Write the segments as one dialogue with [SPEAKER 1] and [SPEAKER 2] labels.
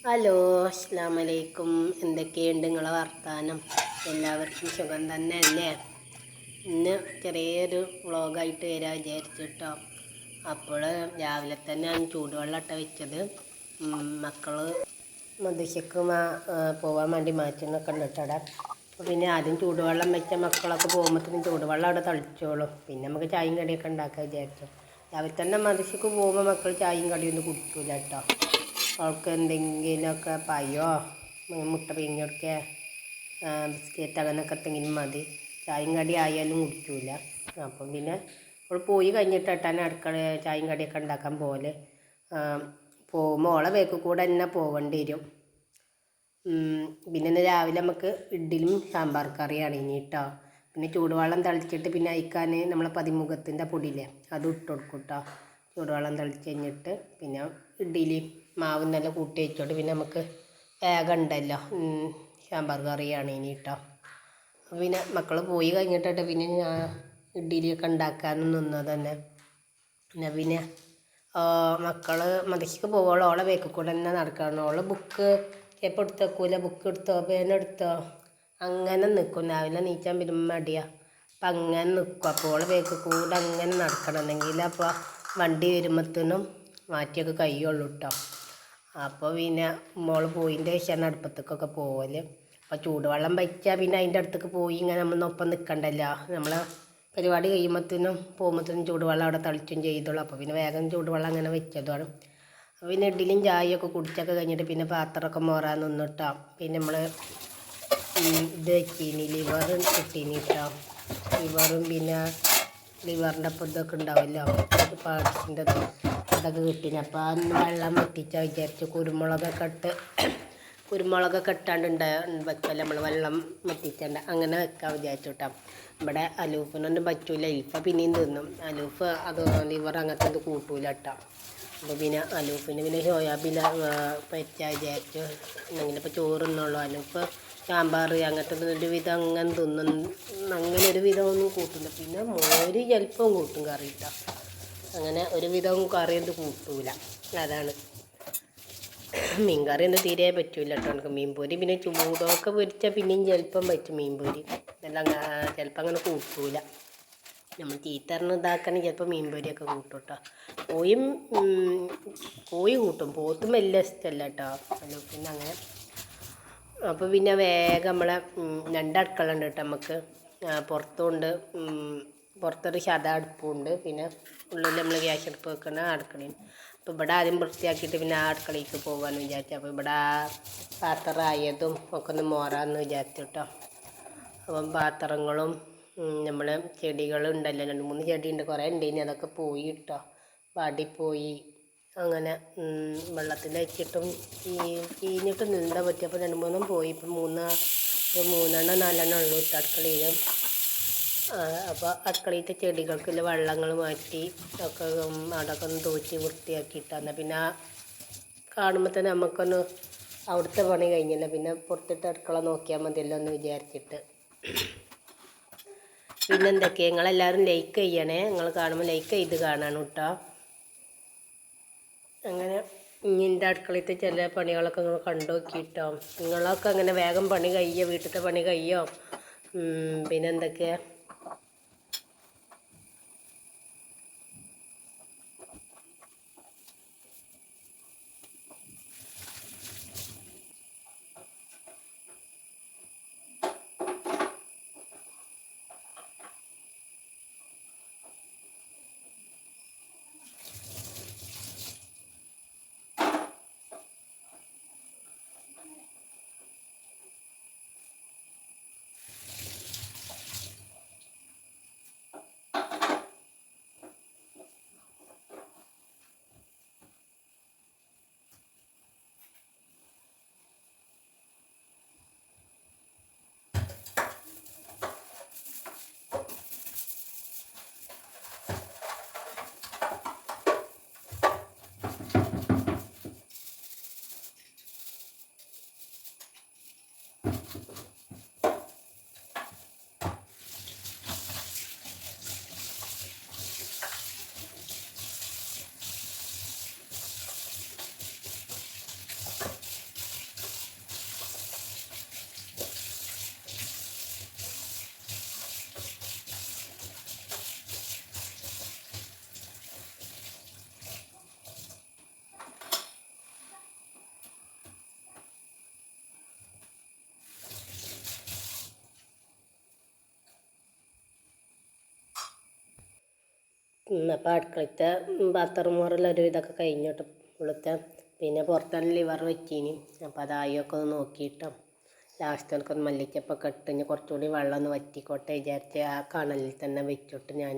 [SPEAKER 1] Hello, അസ്സലാമു അലൈക്കും. എന്തൊക്കെയുണ്ട് നിങ്ങളെ വർത്താനം? എല്ലാവർക്കും സുഖം തന്നെ അല്ലേ? ഇന്ന് ചെറിയൊരു വ്ളോഗായിട്ട് വരാൻ വിചാരിച്ചിട്ടോ. അപ്പോൾ രാവിലെ തന്നെ ഞാൻ ചൂടുവെള്ളം ഇട്ട വെച്ചത്. മക്കൾ മദ്രസയ്ക്ക് പോകാൻ വേണ്ടി മാറ്റുന്നൊക്കെ ഉണ്ട് കേട്ടോ. അപ്പോൾ പിന്നെ ആദ്യം ചൂടുവെള്ളം വെച്ച മക്കളൊക്കെ പോകുമ്പോഴത്തേനും ചൂടുവെള്ളം അവിടെ തളിച്ചോളും. പിന്നെ നമുക്ക് ചായയും കടിയൊക്കെ ഉണ്ടാക്കാൻ വിചാരിച്ചു. രാവിലെ തന്നെ മദ്രസയ്ക്ക് പോകുമ്പോൾ മക്കൾ ചായയും കടിയൊന്നും കുടിക്കില്ല കേട്ടോ. അവൾക്ക് എന്തെങ്കിലുമൊക്കെ പയ്യോ മുട്ട പിഴിഞ്ഞൊടുക്കുക, ബിസ്ക്കറ്റ് അങ്ങനെയൊക്കെ എന്തെങ്കിലും മതി. ചായയും കടി ആയാലും കുടിക്കില്ല. അപ്പം പിന്നെ അവൾ പോയി കഴിഞ്ഞിട്ടാണ് അടുക്കള ചായയും കടിയൊക്കെ ഉണ്ടാക്കാൻ പോലെ. പോകുമ്പോൾ ഓളെ വേക്ക് കൂടെ തന്നെ പോകേണ്ടി വരും. പിന്നെ ഇന്ന് രാവിലെ നമുക്ക് ഇഡ്ഡലിയും സാമ്പാർ കറിയാണ് ഇനി കേട്ടോ. പിന്നെ ചൂടുവെള്ളം തളിച്ചിട്ട് പിന്നെ അയക്കാൻ നമ്മളെ പതിമുഖത്തിൻ്റെ പൊടിയില്ലേ അത് ഇട്ട് കൊടുക്കും കേട്ടോ. ചൂടുവെള്ളം തളിച്ച് കഴിഞ്ഞിട്ട് പിന്നെ ഇഡ്ഡലി മാവ് നല്ല കൂട്ടി വെച്ചോട്ട് പിന്നെ നമുക്ക് വേഗം ഉണ്ടല്ലോ. സാമ്പാർ കറിയാണ് ഇനി കേട്ടോ. പിന്നെ മക്കൾ പോയി കഴിഞ്ഞിട്ട് പിന്നെ ഞാൻ ഇഡ്ഡലിയൊക്കെ ഉണ്ടാക്കാനും നിന്നത് തന്നെ. പിന്നെ മക്കൾ മദ്രസയ്ക്ക് പോകുമ്പോൾ ഓളെ വേക്കിൽ കൂടെ തന്നെ നടക്കണം. ഓളെ ബുക്ക് ചിലപ്പോൾ എടുത്ത് വെക്കൂല, ബുക്ക് എടുത്തോ പേനെടുത്തോ അങ്ങനെ നിൽക്കും. രാവിലെ നീച്ചാൻ വരും മടിയാ. അപ്പം അങ്ങനെ നിൽക്കും. അപ്പോൾ ഓളെ വേക്കിൽ കൂടെ അങ്ങനെ നടക്കണമെങ്കിൽ അപ്പോൾ വണ്ടി വരുമ്പോഴത്തേനും മാറ്റിയൊക്കെ കഴിയുള്ളൂ കേട്ടോ. അപ്പോൾ പിന്നെ മോൾ പോയിൻ്റെ ശേഷമാണ് അടുപ്പത്തേക്കൊക്കെ പോകൽ. അപ്പോൾ ചൂടുവെള്ളം വയ്ച്ചാൽ പിന്നെ അതിൻ്റെ അടുത്തേക്ക് പോയി ഇങ്ങനെ നമ്മളൊപ്പം നിൽക്കണ്ടല്ലോ. നമ്മളെ പരിപാടി പോകുമ്പോഴത്തേനും ചൂടുവെള്ളം അവിടെ തളിച്ചും ചെയ്തോളൂ. അപ്പോൾ പിന്നെ വേഗം ചൂടുവെള്ളം അങ്ങനെ വെച്ചതാണ്. അപ്പോൾ പിന്നെ ഇഡ്ഡലിയും ചായയൊക്കെ കുടിച്ചൊക്കെ കഴിഞ്ഞിട്ട് പിന്നെ പാത്രമൊക്കെ മോറാൻ നിന്നിട്ടോ. പിന്നെ നമ്മൾ ഇത് വെച്ചീനി ലിവർ കിട്ടീനി കേട്ടോ. ലിവറും പിന്നെ ലിവറിൻ്റെ അപ്പം ഇതൊക്കെ ഉണ്ടാവുമല്ലോ, പാർട്സിൻ്റെ അതൊക്കെ കിട്ടീനി. അപ്പോൾ അന്ന് വെള്ളം വറ്റിച്ചാൽ വിചാരിച്ചു കുരുമുളകൊക്കെ ഇട്ടാണ്ട് വെക്കല്ല നമ്മൾ വെള്ളം വറ്റിച്ചണ്ട അങ്ങനെ വെക്കാൻ വിചാരിച്ചു കേട്ടോ. ഇവിടെ അലൂഫിനൊന്നും പറ്റൂല. ഇൽഫ പിന്നെയും തിന്നും. അലൂഫ് അത് ലിവർ അങ്ങനത്തെ ഇത് കൂട്ടൂല കേട്ടോ. അപ്പോൾ പിന്നെ അലൂഫിന് പിന്നെ സോയാബീൻ പറ്റാൻ വിചാരിച്ചു. എന്നെങ്കിലും ഇപ്പോൾ ചോറുന്നുള്ളൂ. അലൂഫ് സാമ്പാർ അങ്ങനത്തെ ഒരു വിധം അങ്ങനെ തിന്നും. അങ്ങനെ ഒരു വിധമൊന്നും കൂട്ടില്ല. പിന്നെ മോര് ചിലപ്പം കൂട്ടും കറി കേട്ടോ. അങ്ങനെ ഒരു വിധവും കറിയൊന്നും കൂട്ടൂല. അതാണ് മീൻ കറി ഒന്നും തീരെ പറ്റൂല കേട്ടോ. എനിക്ക് മീൻപൊരി പിന്നെ ചൂടൊക്കെ പൊരിച്ചാൽ പിന്നെയും ചിലപ്പം പറ്റും മീൻപൊരി. എല്ലാം ചിലപ്പോൾ അങ്ങനെ കൂട്ടൂല. നമ്മൾ ചീത്തറിന് ഇതാക്കണമെങ്കിൽ ചിലപ്പോൾ മീൻപൊരിയൊക്കെ കൂട്ടും കേട്ടോ. കോഴി കൂട്ടും, പോത്തും വലിയ ഇഷ്ടമല്ല കേട്ടോ. പിന്നെ അങ്ങനെ അപ്പോൾ പിന്നെ വേഗം നമ്മളെ രണ്ടടുക്കള ഉണ്ട് കേട്ടോ നമുക്ക്. പുറത്തുണ്ട്, പുറത്തൊരു സാധാ അടുപ്പുണ്ട്, പിന്നെ ഉള്ളിൽ നമ്മൾ ഗ്യാസ് അടുപ്പ് വെക്കുന്ന അടുക്കളയും. അപ്പോൾ ഇവിടെ ആദ്യം വൃത്തിയാക്കിയിട്ട് പിന്നെ ആ അടുക്കളയ്ക്ക് പോകാമെന്ന് വിചാരിച്ചു. അപ്പോൾ ഇവിടെ പാത്രമായതും ഒക്കെ ഒന്ന് മോറാമെന്ന് വിചാരിച്ചു കേട്ടോ. അപ്പം പാത്രങ്ങളും നമ്മൾ ചെടികളുണ്ടല്ലോ, 2-3 ചെടിയുണ്ട്, കുറേ ഉണ്ട്. ഇനി അതൊക്കെ പോയി കേട്ടോ, വാടിപ്പോയി. അങ്ങനെ വെള്ളത്തിൽ വെച്ചിട്ടും ചീഞ്ഞിട്ടും നീന്താൻ പറ്റി. അപ്പോൾ 2-3 പോയി. ഇപ്പം 3-4 ഉള്ളൂ കേട്ടോ അടുക്കളയിൽ. അപ്പോൾ അടുക്കളയിലത്തെ ചെടികൾക്കുള്ള വെള്ളങ്ങൾ മാറ്റി ഒക്കെ അടക്കം ഒന്ന് തൂച്ച് വൃത്തിയാക്കിയിട്ടാണ്. പിന്നെ കാണുമ്പോൾ തന്നെ നമുക്കൊന്ന് അവിടുത്തെ പണി കഴിഞ്ഞില്ല. പിന്നെ പുറത്തിട്ട് അടുക്കള നോക്കിയാൽ മതിയല്ലോ എന്ന് വിചാരിച്ചിട്ട്. പിന്നെ എന്തൊക്കെയാണ്, നിങ്ങളെല്ലാവരും ലൈക്ക് ചെയ്യണേ. നിങ്ങൾ കാണുമ്പോൾ ലൈക്ക് ചെയ്ത് കാണണം കേട്ടോ. അങ്ങനെ ഇനിൻ്റെ അടുക്കളത്തെ ചില പണികളൊക്കെ നിങ്ങൾ കണ്ടു നോക്കിയിട്ടോ. നിങ്ങളൊക്കെ അങ്ങനെ വേഗം പണി കഴിയോ, വീട്ടിലത്തെ പണി കഴിയോ? പിന്നെ എന്തൊക്കെയാണ് അപ്പോൾ അടുക്കളത്തെ പാത്രം മോറലൊരു ഇതൊക്കെ കഴിഞ്ഞിട്ട് ഉള്ളത്തെ പിന്നെ പുറത്താണ് ലിവർ വെച്ചീനി. അപ്പോൾ അതായൊക്കെ ഒന്ന് നോക്കിയിട്ടോ ലാസ്റ്റ് എനിക്കൊന്ന് മല്ലിച്ചപ്പൊക്കെ ഇട്ട് കുറച്ചുകൂടി വെള്ളം ഒന്ന് വറ്റിക്കോട്ടെ വിചാരിച്ച് ആ കണലിൽ തന്നെ വെച്ചിട്ട് ഞാൻ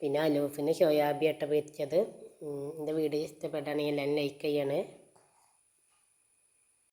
[SPEAKER 1] പിന്നെ അലൂഫിന് സോയാബി ഇട്ട പൊരിച്ചത്. എൻ്റെ വീഡിയോ ഇഷ്ടപ്പെടുകയാണെങ്കിൽ എല്ലാം ലൈക്ക് ചെയ്യണേ.